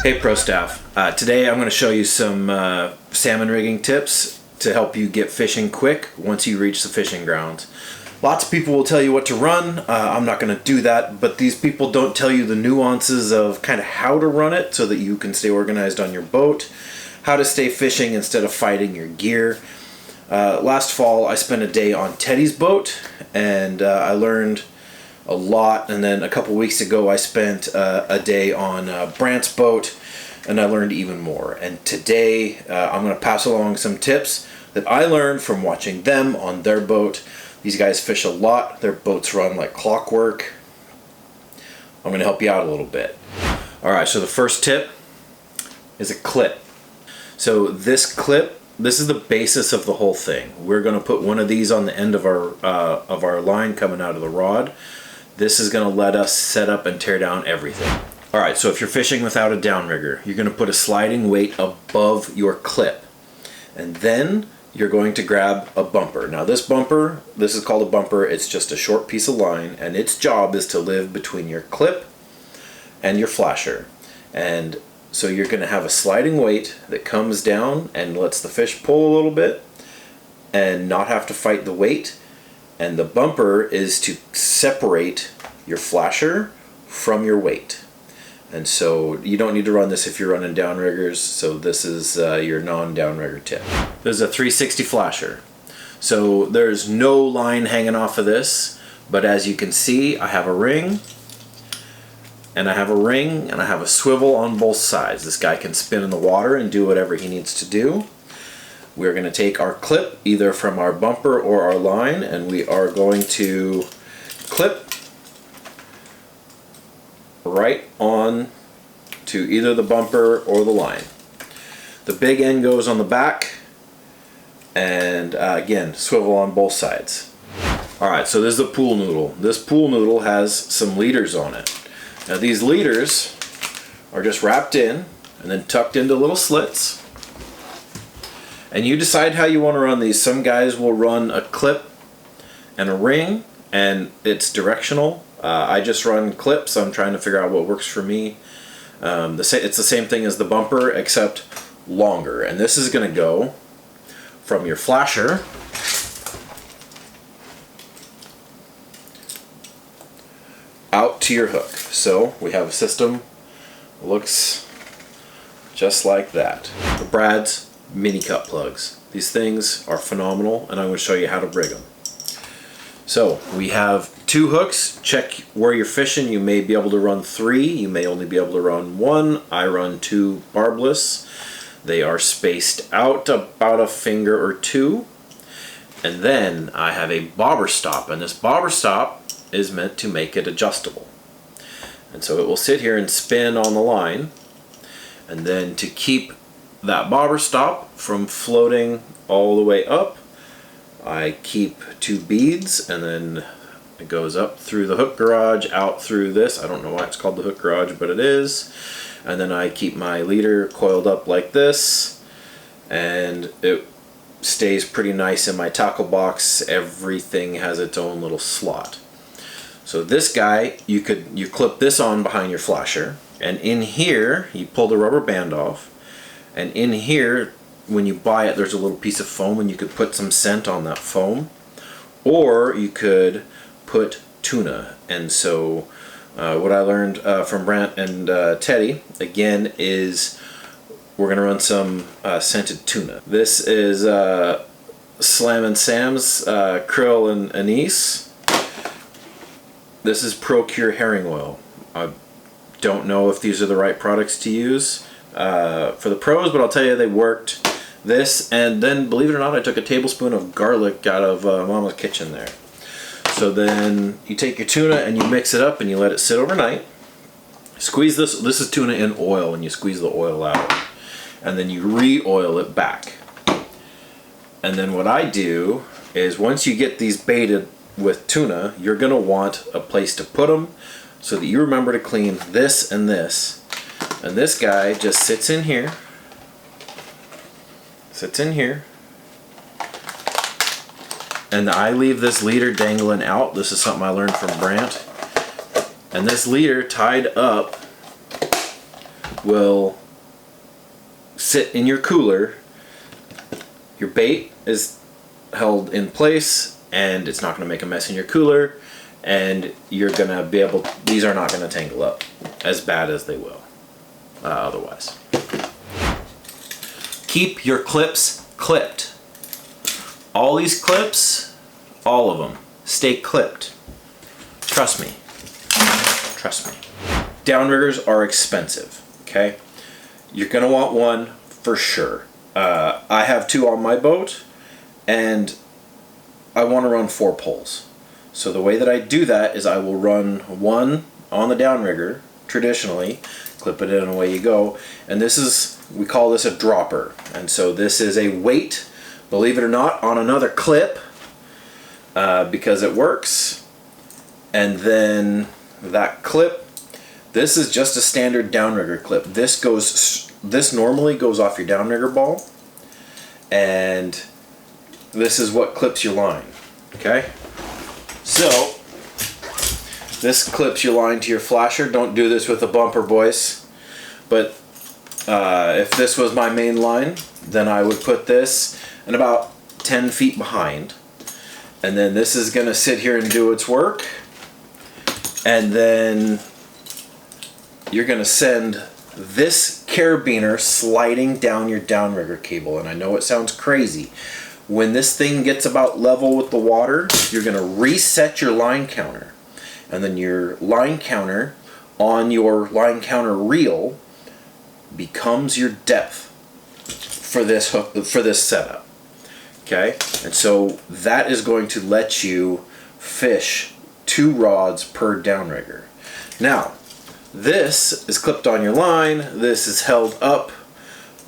Hey Pro Staff, today I'm going to show you some salmon rigging tips to help you get fishing quick once you reach the fishing grounds. Lots of people will tell you what to run. I'm not going to do that, but these people don't tell you the nuances of kind of how to run it so that you can stay organized on your boat, how to stay fishing instead of fighting your gear. Last fall I spent a day on Teddy's boat and I learned a lot, and then a couple weeks ago I spent a day on Brant's boat and I learned even more. And today I'm going to pass along some tips that I learned from watching them on their boat. These guys fish a lot, their boats run like clockwork. I'm going to help you out a little bit. Alright, so the first tip is a clip. So this clip, this is the basis of the whole thing. We're going to put one of these on the end of our line coming out of the rod. This is going to let us set up and tear down everything. Alright, so if you're fishing without a downrigger, you're going to put a sliding weight above your clip. And then you're going to grab a bumper. Now this bumper, this is called a bumper, it's just a short piece of line, and its job is to live between your clip and your flasher. And so you're going to have a sliding weight that comes down and lets the fish pull a little bit and not have to fight the weight. And the bumper is to separate your flasher from your weight. And so you don't need to run this if you're running downriggers, so this is your non-downrigger tip. This is a 360 flasher. So there's no line hanging off of this, but as you can see, I have a ring, and I have a ring, and I have a swivel on both sides. This guy can spin in the water and do whatever he needs to do. We're going to take our clip either from our bumper or our line, and we are going to clip right on to either the bumper or the line. The big end goes on the back, and again, swivel on both sides. Alright, so this is the pool noodle. This pool noodle has some leaders on it. Now these leaders are just wrapped in and then tucked into little slits. And you decide how you want to run these. Some guys will run a clip and a ring, and it's directional. I just run clips. I'm trying to figure out what works for me. It's the same thing as the bumper, except longer. And this is going to go from your flasher out to your hook. So we have a system that looks just like that. The Brad's mini cut plugs. These things are phenomenal, and I'm going to show you how to rig them. So we have 2 hooks. Check where you're fishing. You may be able to run 3. You may only be able to run 1. I run 2 barbless. They are spaced out about a finger or 2. And then I have a bobber stop, and this bobber stop is meant to make it adjustable. And so it will sit here and spin on the line, and then to keep that bobber stop from floating all the way up, I keep 2 beads, and then it goes up through the hook garage, out through this. I don't know why it's called the hook garage, but it is. And then I keep my leader coiled up like this, and it stays pretty nice in my tackle box. Everything has its own little slot. So this guy, you clip this on behind your flasher, and in here you pull the rubber band off. And in here, when you buy it, there's a little piece of foam, and you could put some scent on that foam. Or you could put tuna. And so what I learned from Brant and Teddy, again, is we're going to run some scented tuna. This is Salmon Sam's krill and anise. This is Procure herring oil. I don't know if these are the right products to use for the pros, but I'll tell you they worked. This, and then believe it or not, I took a tablespoon of garlic out of Mama's kitchen there. So then you take your tuna and you mix it up and you let it sit overnight. Squeeze this. This is tuna in oil, and you squeeze the oil out, and then you re-oil it back. And then what I do is, once you get these baited with tuna, you're gonna want a place to put them so that you remember to clean this and this. And this guy just sits in here. And I leave this leader dangling out. This is something I learned from Brant. And this leader tied up will sit in your cooler. Your bait is held in place and it's not going to make a mess in your cooler, and you're going to be able, these are not going to tangle up as bad as they will otherwise. Keep your clips clipped. All these clips, all of them, stay clipped. Trust me. Trust me. Downriggers are expensive, okay? You're gonna want one for sure. I have 2 on my boat, and I want to run 4 poles. So the way that I do that is I will run one on the downrigger, traditionally, clip it in and away you go. And this is, we call this a dropper. And so this is a weight, believe it or not, on another clip, because it works. And then that clip, this is just a standard downrigger clip. This normally goes off your downrigger ball, and this is what clips your line. Okay, so this clips your line to your flasher. Don't do this with a bumper, boys. But if this was my main line, then I would put this in about 10 feet behind, and then this is gonna sit here and do its work, and then you're gonna send this carabiner sliding down your downrigger cable. And I know it sounds crazy. When this thing gets about level with the water, you're gonna reset your line counter, and then your line counter on your line counter reel becomes your depth for this hook, for this setup. Okay, and so that is going to let you fish 2 rods per downrigger. Now, this is clipped on your line. This is held up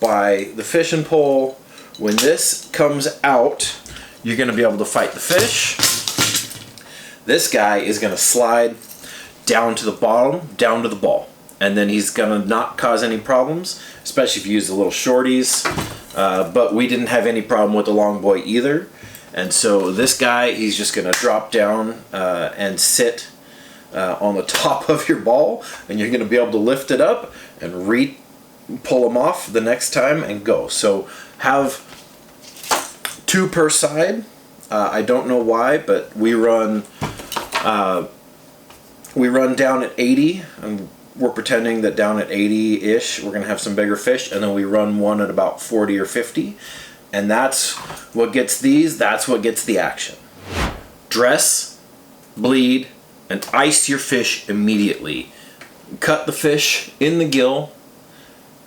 by the fishing pole. When this comes out, you're going to be able to fight the fish. This guy is going to slide down to the bottom, down to the ball. And then he's going to not cause any problems, especially if you use the little shorties. But we didn't have any problem with the long boy either. And so this guy, he's just going to drop down and sit on the top of your ball, and you're going to be able to lift it up and pull them off the next time and go. So have 2 per side. I don't know why, but we run down at 80, and we're pretending that down at 80-ish we're going to have some bigger fish, and then we run one at about 40 or 50, and that's what gets these. That's what gets the action. Dress, bleed, and ice your fish immediately. Cut the fish in the gill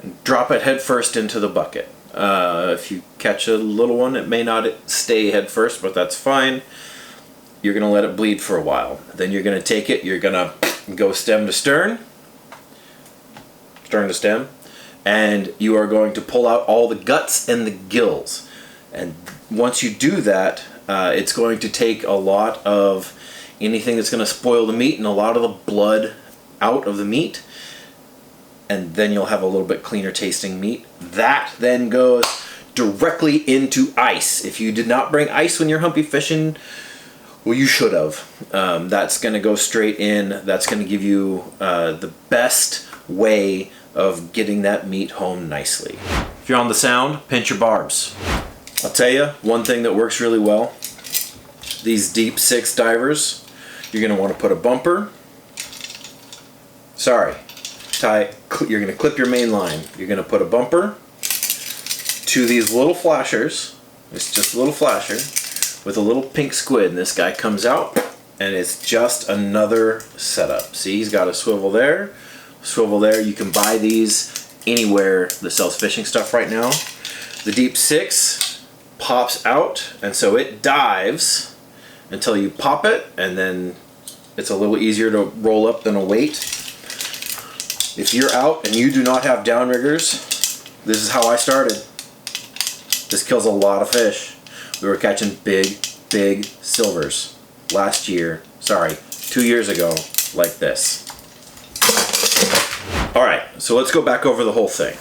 and drop it head first into the bucket. If you catch a little one, it may not stay head first, but that's fine. You're going to let it bleed for a while. Then you're going to take it, you're going to go stem to stern to stem, and you are going to pull out all the guts and the gills. And once you do that, it's going to take a lot of anything that's going to spoil the meat and a lot of the blood out of the meat, and then you'll have a little bit cleaner tasting meat. That then goes directly into ice. If you did not bring ice when you're humpy fishing, well, you should have. That's going to go straight in. That's going to give you the best way of getting that meat home nicely. If you're on the sound, pinch your barbs. I'll tell you, one thing that works really well, these deep 6 divers, you're going to want to put a bumper. You're going to clip your main line. You're going to put a bumper to these little flashers. It's just a little flasher with a little pink squid, and this guy comes out, and it's just another setup. See, he's got a swivel there, swivel there. You can buy these anywhere that sells fishing stuff right now. The deep 6 pops out, and so it dives until you pop it, and then it's a little easier to roll up than a weight. If you're out and you do not have downriggers, this is how I started. This kills a lot of fish. We were catching big silvers last year, 2 years ago, like this. Alright, so let's go back over the whole thing.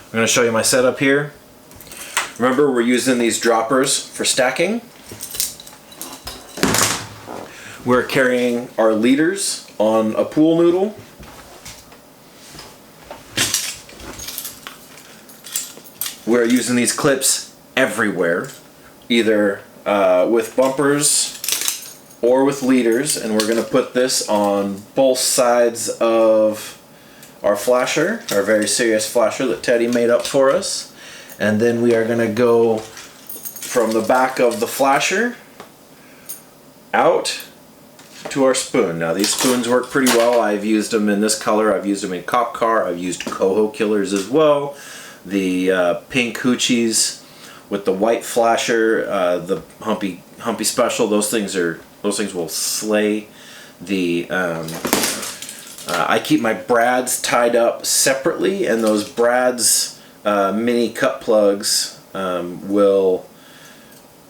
I'm going to show you my setup here. Remember, we're using these droppers for stacking. We're carrying our leaders on a pool noodle. We're using these clips everywhere, either with bumpers or with leaders, and we're going to put this on both sides of our flasher, our very serious flasher that Teddy made up for us. And then we are going to go from the back of the flasher out to our spoon. Now these spoons work pretty well. I've used them in this color, I've used them in cop car, I've used coho killers as well. The pink hoochies with the white flasher, the humpy special, those things will slay. The I keep my brads tied up separately, and those brads mini cut plugs will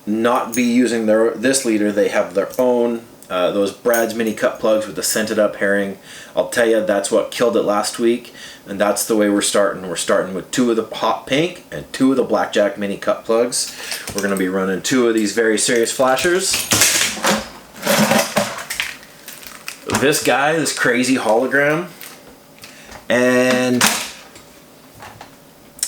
not be using this leader. They have their own those Brad's mini cut plugs with the scented up herring. I'll tell you, that's what killed it last week, and that's the way we're starting. We're starting with 2 of the hot pink and 2 of the blackjack mini cut plugs. We're going to be running 2 of these very serious flashers. This guy, this crazy hologram, and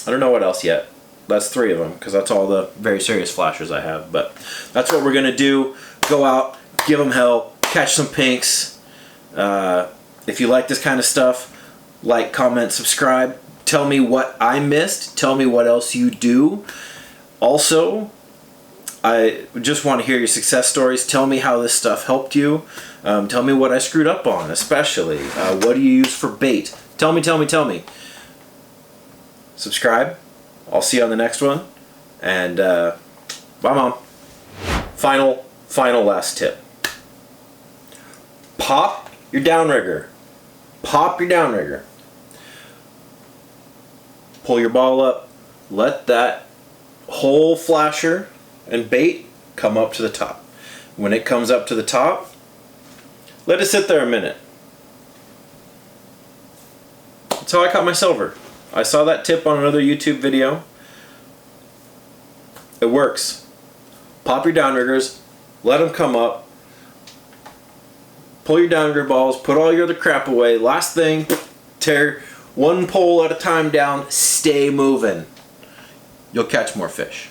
I don't know what else yet. That's 3 of them, because that's all the very serious flashers I have. But that's what we're going to do. Go out, give them hell, catch some pinks. If you like this kind of stuff, like, comment, subscribe. Tell me what I missed. Tell me what else you do. Also, I just want to hear your success stories. Tell me how this stuff helped you. Tell me what I screwed up on, especially. What do you use for bait? Tell me, tell me, tell me. Subscribe. I'll see you on the next one. And bye, Mom. Final last tip. Pop your downrigger. Pop your downrigger. Pull your ball up. Let that whole flasher and bait come up to the top. When it comes up to the top, let it sit there a minute. That's how I caught my silver. I saw that tip on another YouTube video. It works. Pop your downriggers, let them come up, pull your downrigger balls, put all your other crap away. Last thing, tear one pole at a time down, stay moving. You'll catch more fish.